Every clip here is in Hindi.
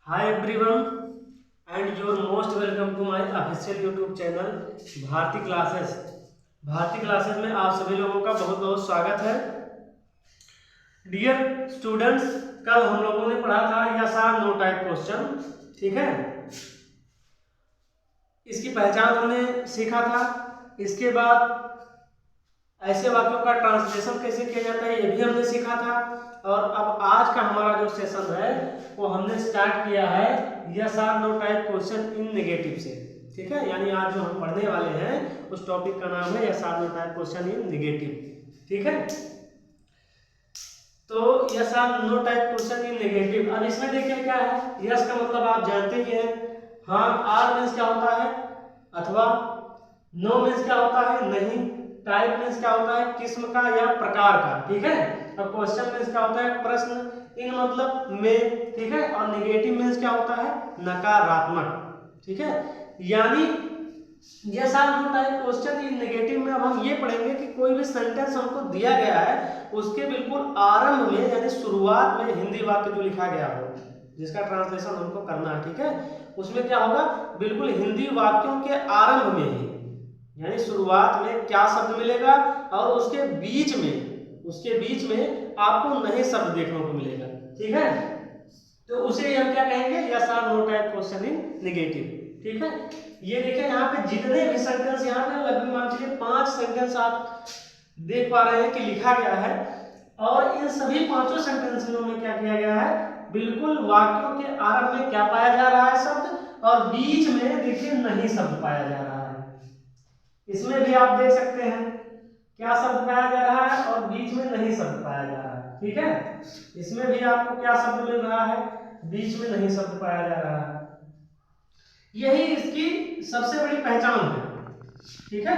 Hi everyone and your most welcome to my official YouTube channel Bharti classes. Bharti classes में आप सभी लोगों का बहुत बहुत स्वागत है। डियर स्टूडेंट्स, कल हम लोगों ने पढ़ा था yes or no type question, ठीक है। इसकी पहचान हमने सीखा था। इसके बाद ऐसे वाक्यों का ट्रांसलेशन कैसे किया जाता है ये भी हमने सीखा था। और अब आज का हमारा जो सेशन है वो हमने स्टार्ट किया है yes or no type question in negative से, ठीक है। यानी आज जो हम पढ़ने वाले हैं उस टॉपिक का नाम है yes or no type question in negative, ठीक है। तो yes or no type question in negative. अब इसमें देखिए क्या है, यस का मतलब आप जानते ही हैं, हाँ। आर मीन्स क्या होता है अथवा, नो मीन्स क्या होता है नहीं, टाइप मीन्स क्या होता है किस्म का या प्रकार का, ठीक है। और क्वेश्चन मीन्स क्या होता है प्रश्न, इन मतलब में, ठीक है। और नेगेटिव मीन्स क्या होता है नकारात्मक, ठीक है। यानी yes or no type question in negative में अब हम ये पढ़ेंगे कि कोई भी सेंटेंस हमको दिया गया है उसके बिल्कुल आरंभ में यानी शुरुआत में हिंदी वाक्य जो लिखा गया हो जिसका ट्रांसलेशन हमको करना है, ठीक है। उसमें क्या होगा, बिल्कुल हिंदी वाक्यों के आरंभ में ही यानी शुरुआत में क्या शब्द मिलेगा और उसके बीच में आपको नए शब्द देखने को मिलेगा, ठीक है। तो उसे हम क्या कहेंगे yes or no type question in negative, ठीक है। ये देखिए यहाँ पे जितने भी सेंटेंस यहाँ पे लगभग मान लीजिए 5 सेंटेंस आप देख पा रहे हैं कि लिखा गया है। और इन सभी 5 सेंटेंसों में क्या किया गया है, बिल्कुल वाक्यों के आरंभ में क्या पाया जा रहा है शब्द, और बीच में देखिए नहीं शब्द पाया जा रहा है। इसमें भी आप देख सकते हैं क्या शब्द पाया जा रहा है और बीच में नहीं शब्द पाया जा रहा है, ठीक है। इसमें भी आपको क्या शब्द मिल रहा है, बीच में नहीं शब्द पाया जा रहा है। यही इसकी सबसे बड़ी पहचान है, ठीक है।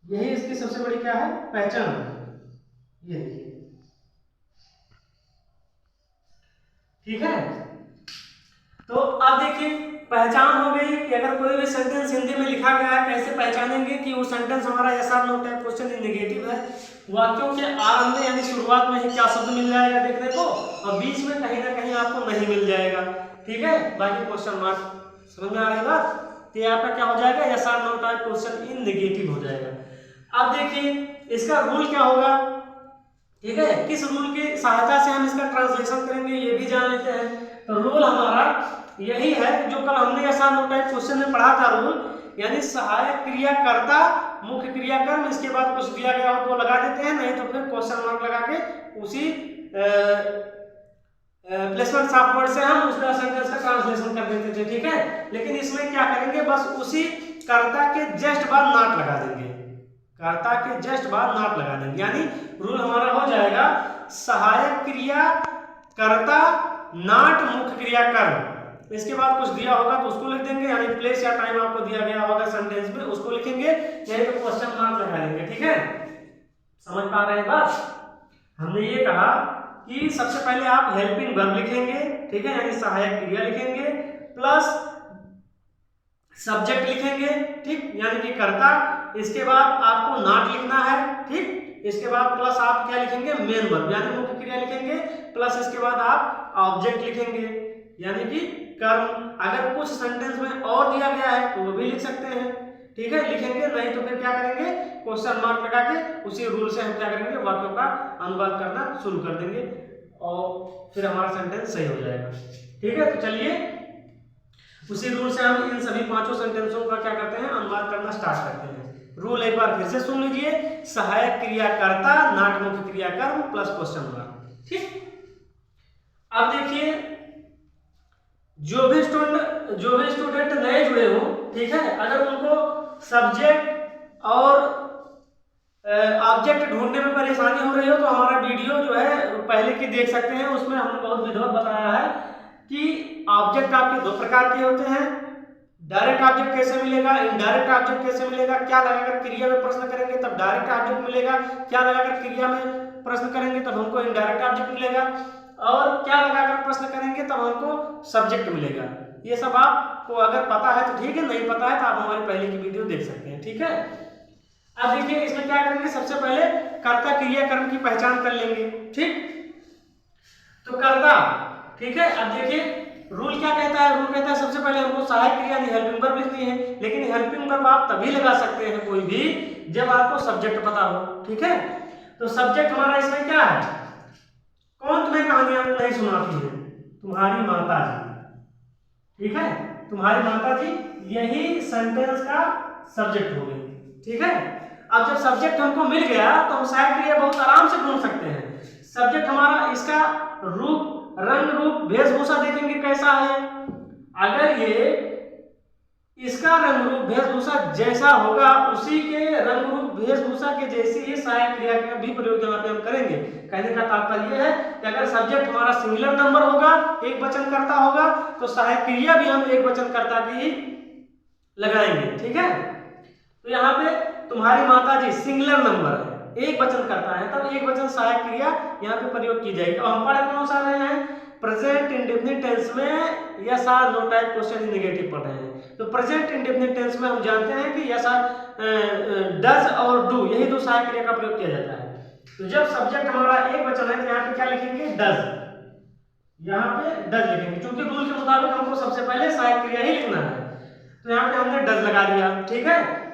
यही इसकी सबसे बड़ी क्या है पहचान है, ये देखिए, ठीक है। तो अब देखिए पहचान हो गई कि अगर कोई भी सेंटेंस हिंदी में लिखा गया है कैसे पहचानेंगे कि वो सेंटेंस हमारा yes or no type question in negative है। वाक्यों के आरंभ में यानी शुरुआत में ही क्या शब्द मिल जाएगा देखने को, और बीच में कहीं ना कहीं आपको नहीं मिल जाएगा, ठीक है। बाकी क्वेश्चन मार्क समझ में आ रही बात, तो यहाँ पर क्या हो जाएगा yes or no type question in negative हो जाएगा। अब देखिए इसका रूल क्या होगा, ठीक है। किस रूल की सहायता से हम इसका ट्रांसलेशन करेंगे ये भी जान लेते हैं। तो रूल हमारा यही है जो कल हमने yes or no type question में पढ़ा था रूल, यानी सहायक क्रिया कर्ता मुख्य क्रिया कर्म, इसके बाद कुछ दिया गया हो तो लगा देते हैं, नहीं तो फिर क्वेश्चन मार्क लगा के उसी प्लेसमेंट ऑफ वर्ड से हम उसका सेंटेंस का ट्रांसलेशन कर देते थे, ठीक है। लेकिन इसमें क्या करेंगे, बस उसी कर्ता के जस्ट बाद नॉट लगा देंगे, कर्ता के जस्ट बाद नॉट लगा देंगे। यानी रूल हमारा हो जाएगा सहायक क्रिया कर्ता नॉट मुख्य क्रिया कर्म, इसके बाद कुछ दिया होगा तो उसको लिख देंगे, यानी प्लेस या टाइम आपको दिया गया होगा सेंटेंस में उसको लिखेंगे, नहीं तो क्वेश्चन मार्क लगा देंगे, ठीक है। समझ पा रहे हैं बात। हमने ये कहा कि सबसे पहले आप हेल्पिंग वर्ब लिखेंगे, ठीक है, यानी सहायक क्रिया लिखेंगे, प्लस सब्जेक्ट लिखेंगे, ठीक, यानी कि कर्ता। इसके बाद आपको नॉट लिखना है, ठीक। इसके बाद प्लस आप क्या लिखेंगे मेन वर्ब यानी मुख्य क्रिया लिखेंगे, प्लस इसके बाद आप ऑब्जेक्ट लिखेंगे यानी कि कर्म। अगर कुछ सेंटेंस में और दिया गया है तो वो भी लिख सकते हैं, ठीक है, लिखेंगे, नहीं तो फिर क्या करेंगे क्वेश्चन मार्क लगा के उसी रूल से हम क्या करेंगे वाक्यों का अनुवाद करना शुरू कर देंगे और फिर हमारा सेंटेंस सही हो जाएगा, ठीक है। तो चलिए उसी रूल से हम इन सभी 5 सेंटेंसों का क्या करते हैं अनुवाद करना स्टार्ट करते हैं। रूल एक बार फिर से सुन लीजिए, सहायक क्रिया कर्ता नॉट मुख्य क्रिया कर्म प्लस क्वेश्चन मार्क, ठीक। अब देखिए जो भी स्टूडेंट नए जुड़े हो, ठीक है, अगर उनको सब्जेक्ट और ऑब्जेक्ट ढूंढने में परेशानी हो रही हो तो हमारा वीडियो जो है पहले की देख सकते हैं, उसमें हमने बहुत विधिवत बताया है कि ऑब्जेक्ट आपके 2 प्रकार के होते हैं। डायरेक्ट ऑब्जेक्ट कैसे मिलेगा, इनडायरेक्ट ऑब्जेक्ट कैसे मिलेगा, क्या लगाकर क्रिया में प्रश्न करेंगे तब डायरेक्ट ऑब्जेक्ट मिलेगा, क्या लगाकर क्रिया में प्रश्न करेंगे तब हमको इनडायरेक्ट ऑब्जेक्ट मिलेगा, और क्या लगाकर प्रश्न करेंगे तब हमको सब्जेक्ट मिलेगा। ये सब आपको अगर पता है तो ठीक है, नहीं पता है तो आप हमारी पहले की वीडियो देख सकते हैं, ठीक है। अब देखिए इसमें क्या करेंगे, सबसे पहले कर्ता क्रिया कर्म की पहचान कर लेंगे, ठीक। तो कर्ता ठीक है। अब देखिए रूल क्या कहता है, रूल कहता है सबसे पहले हमको सहायक क्रिया यानी हेल्पिंग वर्ब लिखनी है, लेकिन हेल्पिंग वर्ब आप तभी लगा सकते हैं कोई भी जब आपको सब्जेक्ट पता हो, ठीक है। तो सब्जेक्ट हमारा इसमें क्या है, कौन तुम्हें कहानियां नहीं सुनाती है, तुम्हारी माता जी, ठीक है, तुम्हारी माता जी, यही सेंटेंस का सब्जेक्ट हो गई, ठीक है। अब जब सब्जेक्ट हमको मिल गया तो हम सहायक क्रिया बहुत आराम से ढूंढ सकते हैं। सब्जेक्ट हमारा, इसका रूप, रंग रूप, वेशभूषा देखेंगे कैसा है। अगर ये इसका रंग रूप वेशभूषा जैसा होगा, उसी के रंग रूप वेशभूषा के जैसी ही सहायक क्रिया का भी प्रयोग यहाँ पे हम करेंगे। कहने का तात्पर्य यह है कि अगर सब्जेक्ट हमारा सिंगुलर नंबर होगा, एक वचन करता होगा, तो सहायक क्रिया भी हम एक वचन करता की ही लगाएंगे, ठीक है। तो यहाँ पे तुम्हारी माता जी सिंगुलर नंबर है, एक वचन करता है, तब एक वचन सहायक क्रिया यहाँ पे प्रयोग की जाएगी। अब हम पढ़ कौन सा रहे हैं, प्रेजेंट इंडेफिनिट टेंस में yes or no type question in negative पढ़ रहे हैं। तो प्रेजेंट इंडेफिनिट टेंस में हम जानते हैं कि यस आर, डज और डू, यही दो सहायक क्रिया का प्रयोग किया जाता है। तो जब सब्जेक्ट हमारा एक वचन है तो यहाँ पे क्या लिखेंगे, डज, यहाँ पे डज लिखेंगे, क्योंकि रूल के मुताबिक हमको सबसे पहले सहायक क्रिया ही लिखना है। तो यहाँ पे हमने डज लगा दिया, ठीक है।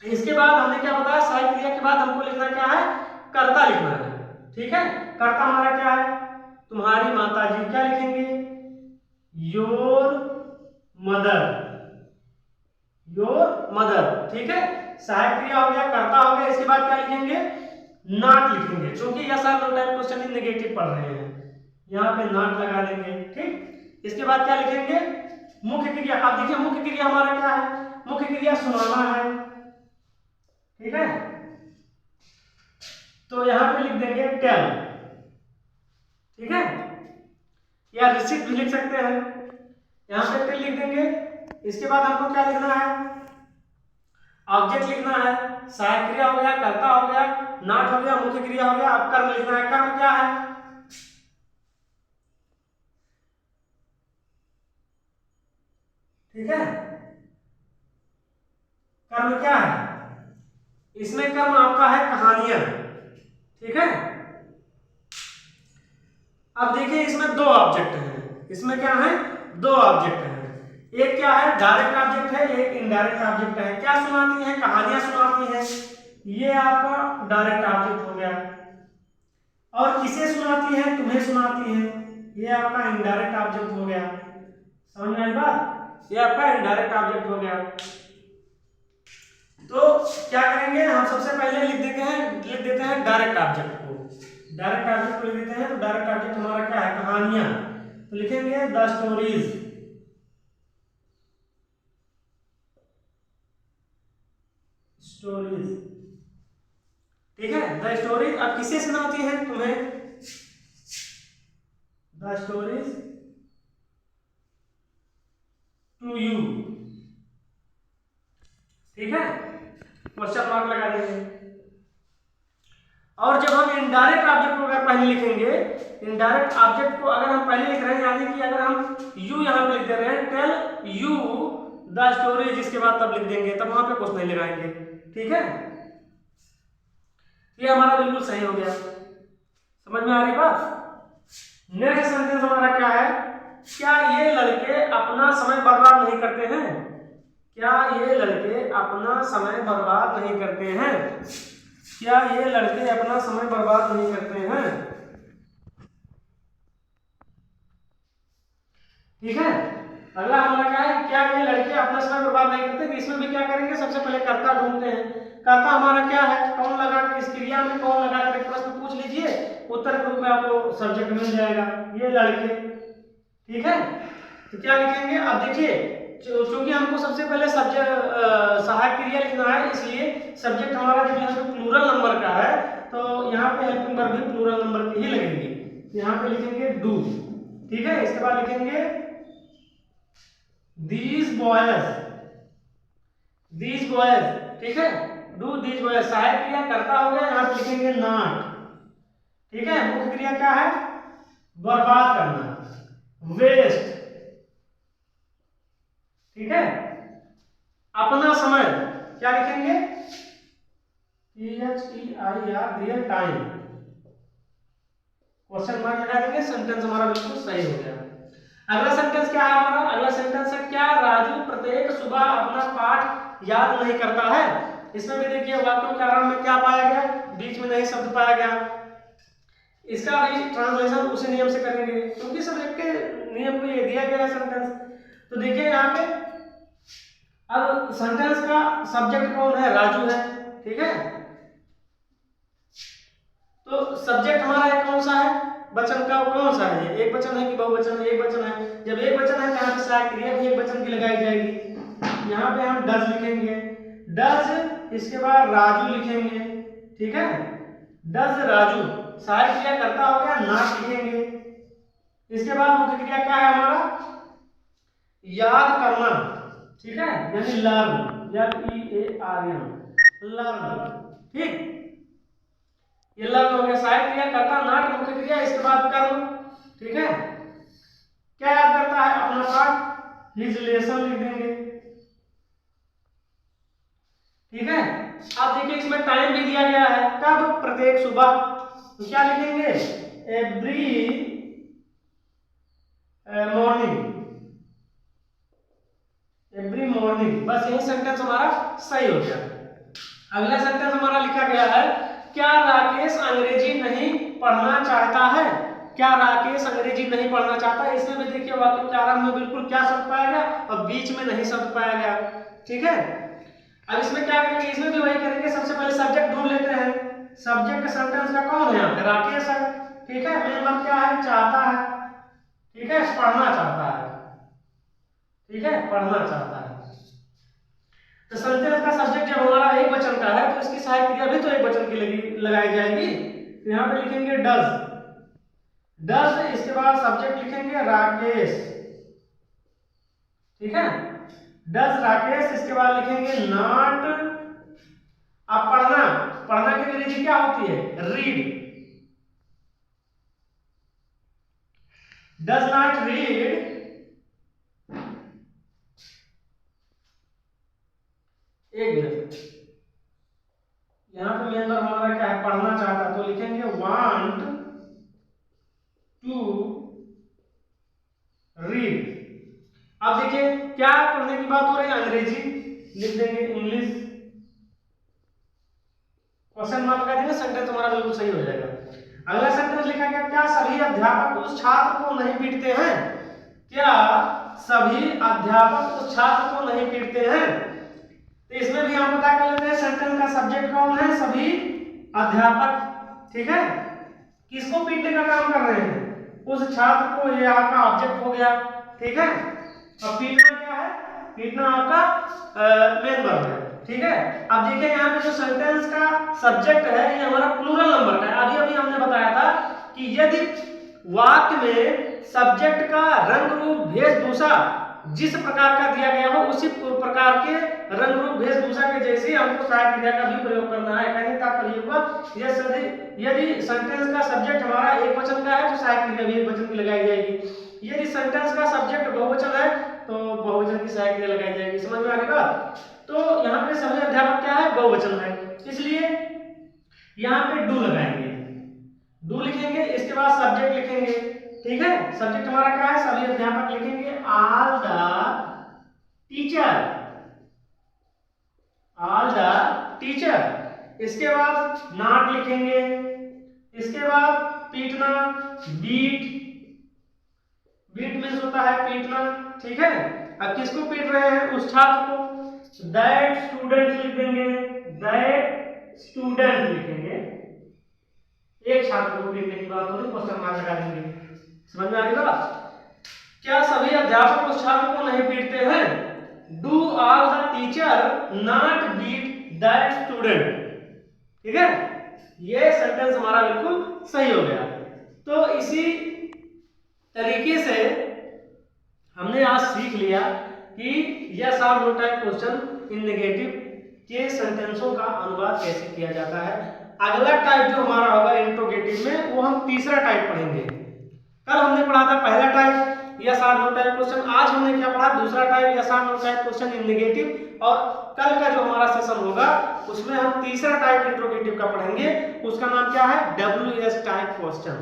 इसके बाद हमने क्या बताया, सहायक क्रिया के बाद हमको लिखना क्या है, कर्ता लिखना है, ठीक है। कर्ता हमारा क्या है, तुम्हारी माता जी, क्या लिखेंगे, योर मदर, योर मदर, ठीक है। सहायक क्रिया हो गया, कर्ता हो गया, इसके बाद क्या लिखेंगे, नॉट लिखेंगे, क्योंकि yes or no type question in negative पढ़ रहे हैं, यहाँ पे नॉट लगा देंगे, ठीक। इसके बाद क्या लिखेंगे, मुख्य क्रिया। अब देखिए मुख्य क्रिया हमारा क्या है, मुख्य क्रिया सुनाना है, ठीक है। तो यहां पे लिख देंगे टेल, ठीक है, या रिसीट भी लिख सकते हैं, यहां पे टेल लिख देंगे। इसके बाद हमको क्या लिखना है, ऑब्जेक्ट लिखना है, सहायक क्रिया हो गया, कर्ता हो गया, नॉट हो गया, मुख्य क्रिया हो गया। अब कर्म लिखना है, कर्म क्या है, ठीक है, कर्म क्या है, इसमें कर्म आपका है कहानियां, ठीक है। अब देखिए इसमें दो ऑब्जेक्ट हैं, इसमें क्या है, दो ऑब्जेक्ट हैं, एक क्या है डायरेक्ट ऑब्जेक्ट है, एक इनडायरेक्ट ऑब्जेक्ट है। क्या सुनाती है, कहानियां सुनाती है, ये आपका डायरेक्ट ऑब्जेक्ट हो गया। और किसे सुनाती है, तुम्हें सुनाती है, ये आपका इनडायरेक्ट ऑब्जेक्ट हो गया। समझ में आई बात, ये आपका इनडायरेक्ट ऑब्जेक्ट हो गया। तो क्या करेंगे हम, सबसे पहले लिख देते हैं डायरेक्ट ऑब्जेक्ट को, डायरेक्ट ऑब्जेक्ट को लिख देते हैं। तो डायरेक्ट ऑब्जेक्ट हमारा क्या है, कहानियां, तो लिखेंगे द स्टोरीज, स्टोरीज, ठीक है, द स्टोरीज। अब किसे सुनाती है, तुम्हें, द स्टोरीज टू यू, ठीक है, क्वेश्चन मार्क लगा देंगे। और जब हम इनडायरेक्ट ऑब्जेक्ट को अगर पहले लिखेंगे, इनडायरेक्ट ऑब्जेक्ट को अगर हम पहले लिख रहे हैं, यानी कि अगर हम यू यहां पे लिख दे रहे हैं, टेल यू द स्टोरीज, इसके बाद तब लिख देंगे, तब वहां पे कुछ नहीं लगाएंगे, ठीक है। ये हमारा बिल्कुल सही हो गया, समझ में आ रही बात। नेक्स्ट सेंटेंस हमारा क्या है, क्या ये लड़के अपना समय बर्बाद नहीं करते हैं, क्या ये लड़के अपना समय बर्बाद नहीं करते हैं, क्या ये लड़के अपना समय बर्बाद नहीं करते हैं, ठीक है। अगला हमारा क्या है, क्या ये लड़के अपना समय बर्बाद नहीं करते, तो इसमें भी क्या करेंगे, सबसे पहले कर्ता ढूंढते हैं। कर्ता हमारा क्या है, कौन लगा के, इस क्रिया में कौन लगा कर एक प्रश्न पूछ लीजिए, उत्तर के रूप में आपको सब्जेक्ट मिल जाएगा, ये लड़के, ठीक है। तो क्या लिखेंगे, अब देखिए क्योंकि हमको सबसे पहले सब्जेक्ट सहायक क्रिया लिखना है, इसलिए सब्जेक्ट हमारा जब यहाँ पे प्लूरल नंबर का है, तो यहाँ पे हेल्पिंग वर्ब भी प्लूरल नंबर की ही लगेगी। यहाँ पे लिखेंगे डू, ठीक है। इसके बाद लिखेंगे these boys, these boys, ठीक है, do these boys, सहायक क्रिया करता हो गया, यहाँ पे लिखेंगे not, ठीक है। मुख्य क्रिया क्या है, बर्बाद करना, वेस्ट, ठीक है। अपना समय क्या लिखेंगे, रियल टाइम, क्वेश्चन मार्क लगा देंगे, सेंटेंस हमारा बिल्कुल सही हो गया। अगला सेंटेंस क्या है हमारा? अगला सेंटेंस है क्या राजू प्रत्येक सुबह अपना पाठ याद नहीं करता है? इसमें भी देखिए वाक्यों के आरंभ में क्या पाया गया? बीच में नहीं शब्द पाया गया। इसका भी ट्रांसलेशन उसी नियम से करेंगे क्योंकि सब्जेक्ट के नियम को ये दिया गया है सेंटेंस। तो देखिए यहाँ पे अब सेंटेंस का सब्जेक्ट कौन है? राजू है, ठीक है। तो सब्जेक्ट हमारा कौन सा है? वचन का कौन सा है? एक वचन है कि बहुवचन? एक वचन है। जब एक वचन है तो यहाँ पे सहायक क्रिया भी एक वचन की लगाई जाएगी। यहाँ पे हम डज लिखेंगे, डज, इसके बाद राजू लिखेंगे, ठीक है। डज राजू, सहायक क्रिया करता हो गया, नॉट लिखेंगे। इसके बाद मुख्य क्रिया क्या है हमारा? याद करना, ठीक है, यानी लर्न, LEARN, लर्न, ठीक। ये लर्न हो गया, सहायक क्रिया करता, नॉट मुख्य क्रिया, इसके बाद कर्म, ठीक है। क्या याद करता है? अपना पाठ, हिज लेसन लिख देंगे, ठीक है। अब देखिए इसमें टाइम भी दिया गया है, कब? प्रत्येक सुबह। तो क्या लिखेंगे? Every morning, every morning. बस यही सेंटेंस हमारा सही हो गया। अगला सेंटेंस हमारा लिखा गया है क्या राकेश अंग्रेजी नहीं पढ़ना चाहता है? क्या राकेश अंग्रेजी नहीं पढ़ना चाहता है? इसमें भी देखिए वाक्य के आरंभ में बिल्कुल क्या शब्द पाया गया और बीच में नहीं शब्द पाया गया, ठीक है। अब इसमें क्या करेंगे? इसमें भी वही करेंगे, सबसे पहले सब्जेक्ट ढूंढ लेते हैं। सब्जेक्ट सेंटेंस का कौन है? यहाँ पे राकेश है, ठीक है। मेन वर्ब क्या है? चाहता है, ठीक है, पढ़ना चाहता है, ठीक है, पढ़ना चाहता है। तो सेंटेंस का सब्जेक्ट जब हमारा एक वचन का है तो इसकी सहायक क्रिया भी तो एक वचन की लगाई जाएगी। तो यहाँ पे लिखेंगे डज, डज, इसके बाद सब्जेक्ट लिखेंगे राकेश, ठीक है, डज राकेश, इसके बाद लिखेंगे नॉट। अब पढ़ना, पढ़ना की अंग्रेजी क्या होती है? रीड, डज नॉट रीड, एक मिनट, यहाँ पे मेन वर्ब हमारा क्या है? पढ़ना चाहता, तो लिखेंगे वांट टू रीड। अब देखिए क्या पढ़ने की बात हो रही है? अंग्रेजी, लिख देंगे इंग्लिश, क्वेश्चन मार्क लगा देंगे, सेंटेंस हमारा बिल्कुल सही हो जाएगा। अगला सेंटेंस लिखा गया क्या सभी अध्यापक उस छात्र को नहीं पीटते हैं? क्या सभी अध्यापक उस छात्र को नहीं पीटते हैं? तो इसमें भी हम पता कर लेते हैं सेंटेंस का सब्जेक्ट कौन है? सभी अध्यापक, ठीक है। किसको पीटने का काम कर रहे हैं? उस छात्र को, ये आपका ऑब्जेक्ट हो गया, ठीक है। अब पीटना क्या है? पीटना आपका मेन वर्ब है, ठीक है। अब देखिए यहाँ पे जो सेंटेंस का सब्जेक्ट है ये हमारा प्लूरल नंबर का है। अभी अभी हमने बताया था कि यदि वाक्य में सब्जेक्ट का रंग रूप वेशभूषा जिस प्रकार का दिया गया हो उसी प्रकार के रंग रूप वेशभूषा के जैसे हमको सहायक क्रिया का भी प्रयोग करना है। कहने का प्रयोग हुआ यदि सेंटेंस का सब्जेक्ट हमारा एक वचन का है तो सहायक क्रिया भी एक वचन की लगाई जाएगी। यदि सेंटेंस का सब्जेक्ट बहुवचन है तो बहुवचन की सहायक क्रिया लगाई जाएगी। समझ में आ गई बात? तो यहाँ पे सभी अध्यापक क्या है? बहुवचन है, इसलिए यहाँ पे डू लगाएंगे, डू लिखेंगे, इसके बाद सब्जेक्ट लिखेंगे, ठीक है। सब्जेक्ट हमारा क्या है? सभी अध्यापक लिखेंगे all the teacher, all the teacher. इसके बाद नॉट लिखेंगे, इसके बाद पीटना, बीट, बीट मीन्स होता है पीटना, ठीक है। अब किसको पीट रहे हैं? उस छात्र को। दैट स्टूडेंट लिख देंगे, दैट स्टूडेंट लिखेंगे, एक छात्र को पीटने की बात हो रही, क्वेश्चन मार्क लगा देंगे। समझ में आ गई बात? क्या सभी अध्यापक उस छात्र को नहीं पीटते हैं? Do all the teacher not beat that student, ठीक है। ये सेंटेंस हमारा बिल्कुल सही हो गया। तो इसी तरीके से हमने आज सीख लिया कि यस और no type question in negative के सेंटेंसों का अनुवाद कैसे किया जाता है। अगला टाइप जो हमारा होगा इंट्रोगेटिव में वो हम तीसरा टाइप पढ़ेंगे। कल हमने पढ़ा था पहला टाइप यस और नो टाइप क्वेश्चन, आज हमने क्या पढ़ा? दूसरा टाइप यस और no type question in negative. और कल का जो हमारा सेशन होगा उसमें हम तीसरा टाइप इंट्रोगेटिव का पढ़ेंगे, उसका नाम क्या है? WS टाइप क्वेश्चन,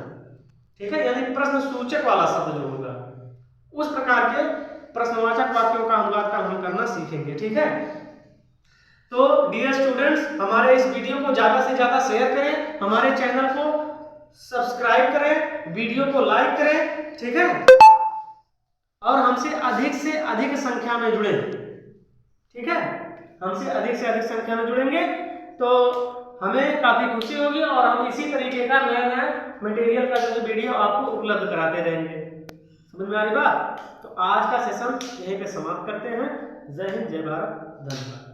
ठीक है, यानी प्रश्न सूचक वाला शब्द जो होगा उस प्रकार के प्रश्नवाचक वाक्यों का अनुवाद का हम करना सीखेंगे। ठीक है, तो डियर स्टूडेंट्स, हमारे इस वीडियो को ज्यादा से ज्यादा शेयर करें, हमारे चैनल को सब्सक्राइब करें, वीडियो को लाइक करें। ठीक है, और हमसे अधिक संख्या में जुड़े। ठीक है, हमसे अधिक संख्या में जुड़ेंगे तो हमें काफी खुशी होगी और हम इसी तरीके का नया नया मटेरियल का जो वीडियो आपको उपलब्ध कराते रहेंगे। समझ में आ रही बात? तो आज का सेशन यहीं पे समाप्त करते हैं। जय हिंद, जय भारत, धन्यवाद।